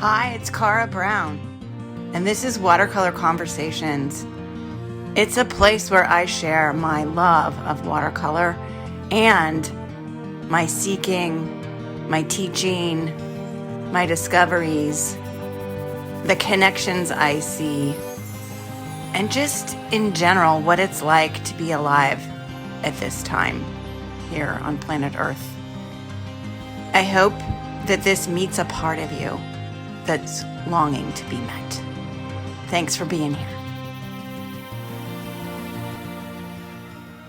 Hi, it's Cara Brown, and this is Watercolor Conversations. It's a place where I share my love of watercolor and my seeking, my teaching, my discoveries, the connections I see, and just in general what it's like to be alive at this time here on planet Earth. I hope that this meets a part of you that's longing to be met. Thanks for being here.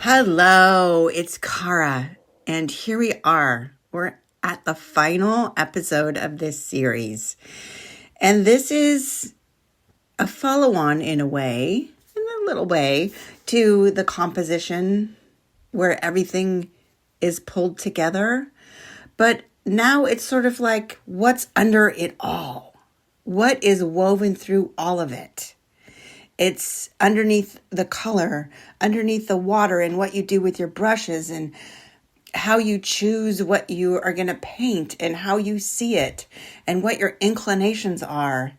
Hello, it's Cara, and here we are. We're at the final episode of this series. And this is a follow-on in a little way, to the composition where everything is pulled together. But now it's sort of like, what's under it all? What is woven through all of it? It's underneath the color, underneath the water, and what you do with your brushes, and how you choose what you are going to paint, and how you see it, and what your inclinations are.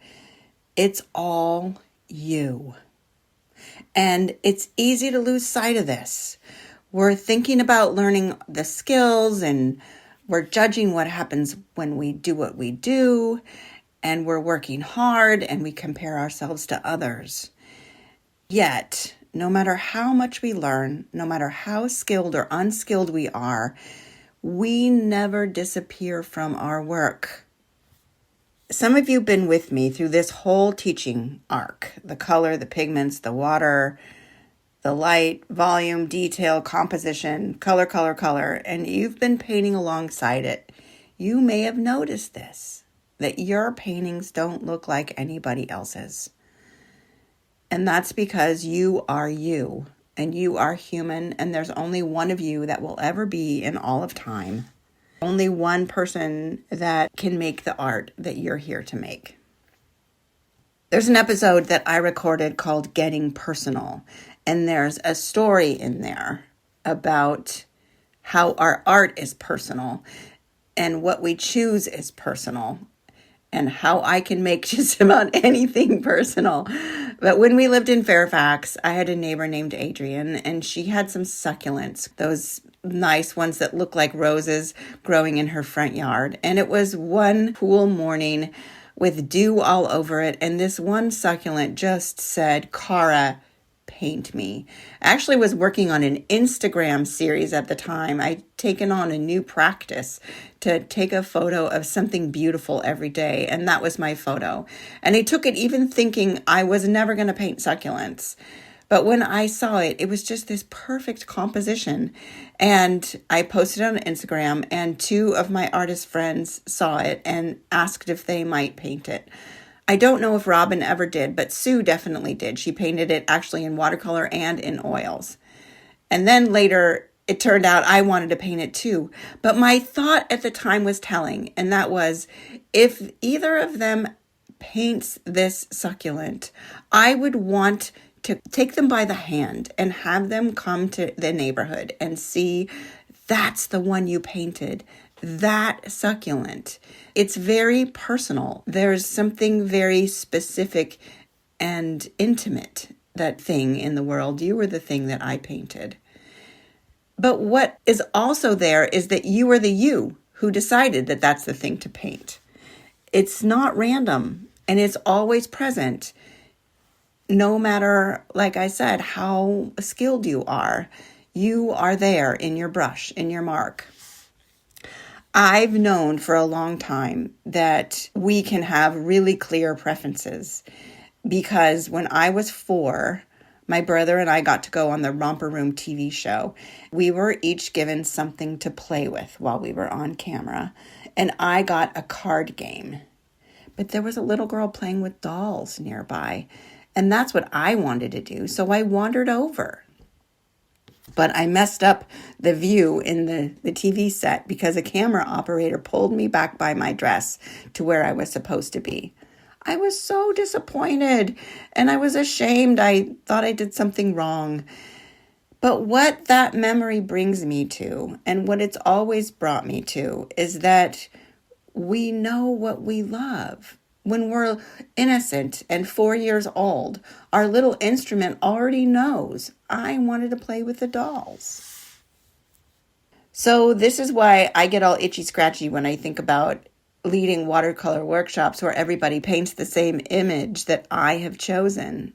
It's all you. And it's easy to lose sight of this. We're thinking about learning the skills, and we're judging what happens when we do what we do, and we're working hard, and we compare ourselves to others. Yet, no matter how much we learn, no matter how skilled or unskilled we are, we never disappear from our work. Some of you have been with me through this whole teaching arc: the color, the pigments, the water, the light, volume, detail, composition, color, and you've been painting alongside it. You may have noticed this, that your paintings don't look like anybody else's. And that's because you are you, and you are human, and there's only one of you that will ever be in all of time. Only one person that can make the art that you're here to make. There's an episode that I recorded called Getting Personal, and there's a story in there about how our art is personal and what we choose is personal, and how I can make just about anything personal. But when we lived in Fairfax, I had a neighbor named Adrienne, and she had some succulents, those nice ones that look like roses, growing in her front yard. And it was one cool morning with dew all over it, and this one succulent just said, "Cara, paint me." I actually was working on an Instagram series at the time. I'd taken on a new practice to take a photo of something beautiful every day, and that was my photo. And I took it even thinking I was never going to paint succulents. But when I saw it, it was just this perfect composition. And I posted it on Instagram, and two of my artist friends saw it and asked if they might paint it. I don't know if Robin ever did, but Sue definitely did. She painted it actually in watercolor and in oils. And then later, it turned out I wanted to paint it too. But my thought at the time was telling, and that was, if either of them paints this succulent, I would want to take them by the hand and have them come to the neighborhood and see, that's the one you painted, that succulent. It's very personal. There's something very specific and intimate, that thing in the world. You were the thing that I painted. But what is also there is that you are the you who decided that that's the thing to paint. It's not random, and it's always present. No matter, like I said, how skilled you are there in your brush, in your mark. I've known for a long time that we can have really clear preferences, because when I was 4, my brother and I got to go on the Romper Room TV show. We were each given something to play with while we were on camera, and I got a card game. But there was a little girl playing with dolls nearby, and that's what I wanted to do, so I wandered over. But I messed up the view in the TV set because a camera operator pulled me back by my dress to where I was supposed to be. I was so disappointed, and I was ashamed. I thought I did something wrong. But what that memory brings me to, and what it's always brought me to, is that we know what we love. When we're innocent and 4 years old, our little instrument already knows, I wanted to play with the dolls. So this is why I get all itchy scratchy when I think about leading watercolor workshops where everybody paints the same image that I have chosen.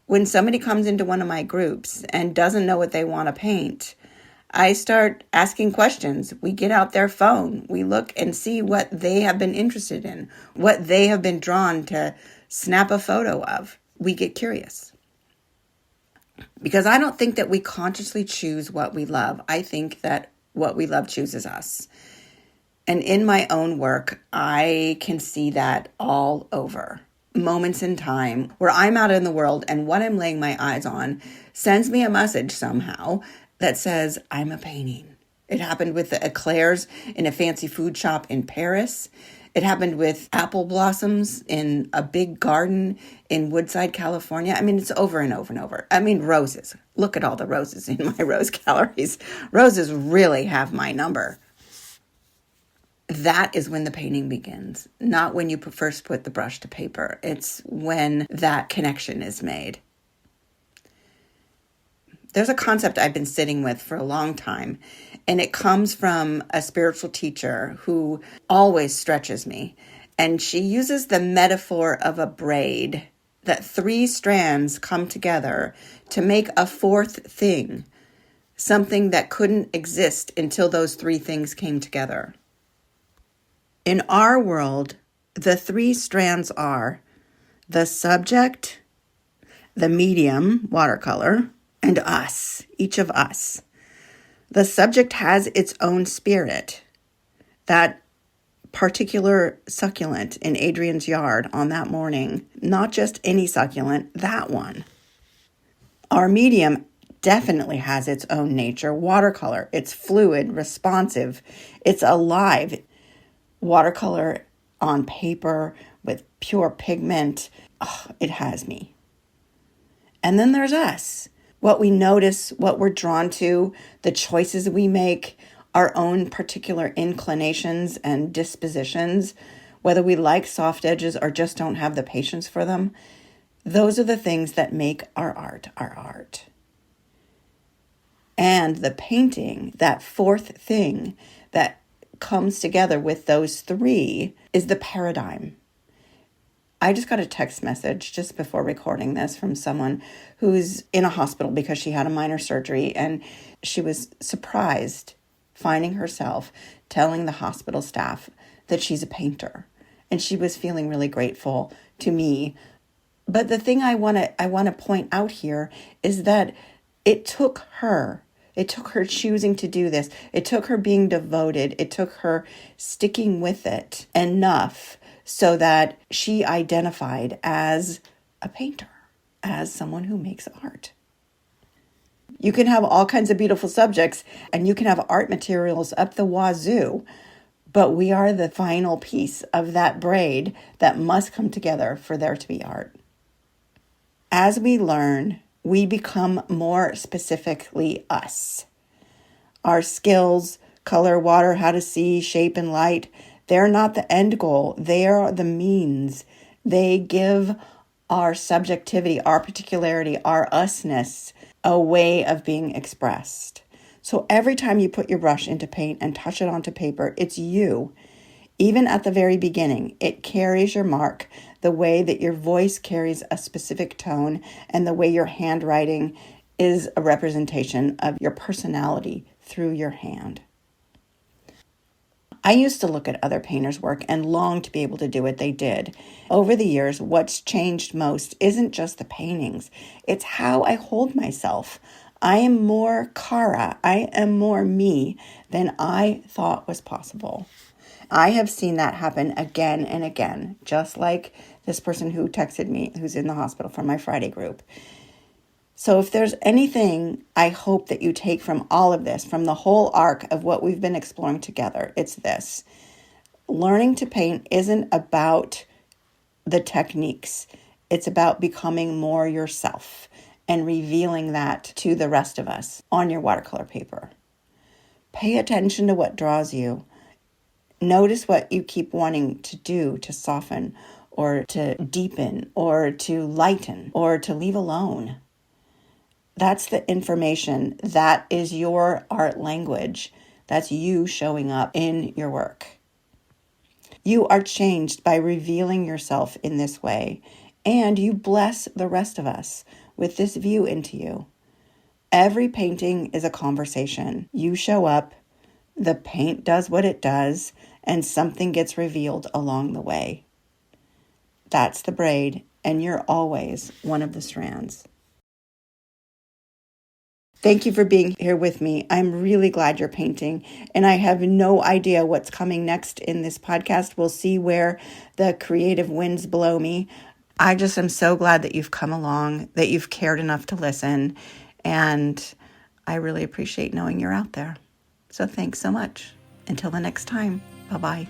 When somebody comes into one of my groups and doesn't know what they want to paint, I start asking questions. We get out their phone. We look and see what they have been interested in, what they have been drawn to snap a photo of. We get curious. Because I don't think that we consciously choose what we love. I think that what we love chooses us. And in my own work, I can see that all over. Moments in time where I'm out in the world and what I'm laying my eyes on sends me a message somehow that says, I'm a painting. It happened with the eclairs in a fancy food shop in Paris. It happened with apple blossoms in a big garden in Woodside, California. I mean, it's over and over and over. I mean, roses. Look at all the roses in my rose galleries. Roses really have my number. That is when the painting begins, not when you first put the brush to paper. It's when that connection is made. There's a concept I've been sitting with for a long time, and it comes from a spiritual teacher who always stretches me. And she uses the metaphor of a braid, that 3 strands come together to make a 4th thing, something that couldn't exist until those 3 things came together. In our world, the 3 strands are the subject, the medium, watercolor, and us, each of us. The subject has its own spirit. That particular succulent in Adrian's yard on that morning, not just any succulent, that one. Our medium definitely has its own nature. Watercolor, it's fluid, responsive, it's alive. Watercolor on paper with pure pigment, it has me. And then there's us. What we notice, what we're drawn to, the choices we make, our own particular inclinations and dispositions, whether we like soft edges or just don't have the patience for them. Those are the things that make our art our art. And the painting, that 4th thing that comes together with those 3, is the paradigm. I just got a text message just before recording this from someone who's in a hospital because she had a minor surgery, and she was surprised finding herself telling the hospital staff that she's a painter, and she was feeling really grateful to me. But the thing I want to point out here is that it took her choosing to do this. It took her being devoted. It took her sticking with it enough so that she identified as a painter, as someone who makes art. You can have all kinds of beautiful subjects and you can have art materials up the wazoo, but we are the final piece of that braid that must come together for there to be art. As we learn, we become more specifically us. Our skills, color, water, how to see, shape, and light, they're not the end goal. They are the means. They give our subjectivity, our particularity, our usness, a way of being expressed. So every time you put your brush into paint and touch it onto paper, it's you. Even at the very beginning, it carries your mark, the way that your voice carries a specific tone, and the way your handwriting is a representation of your personality through your hand. I used to look at other painters' work and long to be able to do what they did. Over the years, what's changed most isn't just the paintings, it's how I hold myself. I am more Cara, I am more me than I thought was possible. I have seen that happen again and again, just like this person who texted me, who's in the hospital from my Friday group. So if there's anything I hope that you take from all of this, from the whole arc of what we've been exploring together, it's this. Learning to paint isn't about the techniques. It's about becoming more yourself and revealing that to the rest of us on your watercolor paper. Pay attention to what draws you. Notice what you keep wanting to do to soften or to deepen or to lighten or to leave alone. That's the information. That is your art language. That's you showing up in your work. You are changed by revealing yourself in this way, and you bless the rest of us with this view into you. Every painting is a conversation. You show up, the paint does what it does, and something gets revealed along the way. That's the braid, and you're always one of the strands. Thank you for being here with me. I'm really glad you're painting, and I have no idea what's coming next in this podcast. We'll see where the creative winds blow me. I just am so glad that you've come along, that you've cared enough to listen, and I really appreciate knowing you're out there. So thanks so much. Until the next time, bye-bye.